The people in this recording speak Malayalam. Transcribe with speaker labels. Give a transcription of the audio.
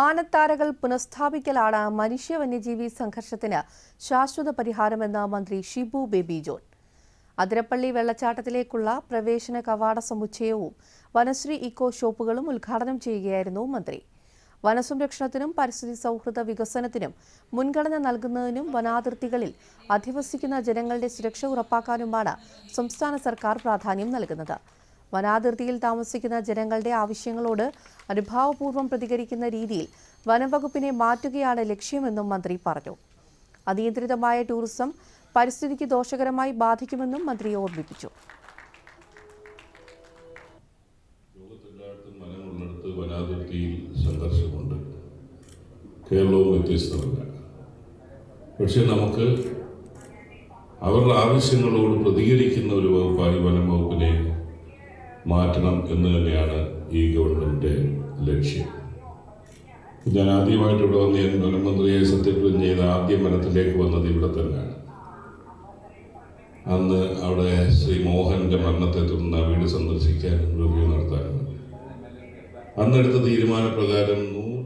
Speaker 1: ആനത്താരകൾ പുനഃസ്ഥാപിക്കലാണ് മനുഷ്യ വന്യജീവി സംഘർഷത്തിന് ശാശ്വത പരിഹാരമെന്ന് മന്ത്രി ഷിബു ബേബി ജോൺ. അതിരപ്പള്ളി വെള്ളച്ചാട്ടത്തിലേക്കുള്ള പ്രവേശന കവാട സമുച്ചയവും വനശ്രീ ഇക്കോ ഷോപ്പുകളും ഉദ്ഘാടനം ചെയ്യുകയായിരുന്നു മന്ത്രി. വനസംരക്ഷണത്തിനും പരിസ്ഥിതി സൗഹൃദ വികസനത്തിനും മുൻഗണന നൽകുന്നതിനും വനാതിർത്തികളിൽ അധിവസിക്കുന്ന ജനങ്ങളുടെ സുരക്ഷ ഉറപ്പാക്കാനുമാണ് സംസ്ഥാന സർക്കാർ പ്രാധാന്യം നൽകുന്നത്. വനാതിർത്തിയിൽ താമസിക്കുന്ന ജനങ്ങളുടെ ആവശ്യങ്ങളോട് അനുഭാവപൂർവ്വം പ്രതികരിക്കുന്ന രീതിയിൽ വനംവകുപ്പിനെ മാറ്റുകയാണ് ലക്ഷ്യമെന്നും മന്ത്രി പറഞ്ഞു. അനിയന്ത്രിതമായ ടൂറിസം പരിസ്ഥിതിക്ക് ദോഷകരമായി ബാധിക്കുമെന്നും മന്ത്രി ഓർമ്മിപ്പിച്ചു.
Speaker 2: വനാതിർത്തിയിൽ സംഘർഷമുണ്ട്. കേരളവും വ്യത്യസ്തമല്ല. പക്ഷെ നമുക്ക് അവരുടെ ആവശ്യങ്ങളോട് പ്രതികരിക്കുന്ന ഒരു വകുപ്പായി വനം വകുപ്പിനെ മാറ്റണം എന്ന് തന്നെയാണ് ഈ ഗവൺമെൻറ്റിൻ്റെ ലക്ഷ്യം. ഞാൻ ആദ്യമായിട്ട് ഇവിടെ വന്ന് ഞാൻ വനമന്ത്രിയെ സത്യപ്രതിജ്ഞ ചെയ്ത് ആദ്യം വനത്തിലേക്ക് വന്നത് ഇവിടെ തന്നെയാണ്. അന്ന് അവിടെ ശ്രീ മോഹൻ്റെ മരണത്തെ തുടർന്ന് വീട് സന്ദർശിക്കാൻ റിവ്യൂ നടത്താൻ അന്നെടുത്ത തീരുമാനപ്രകാരം 100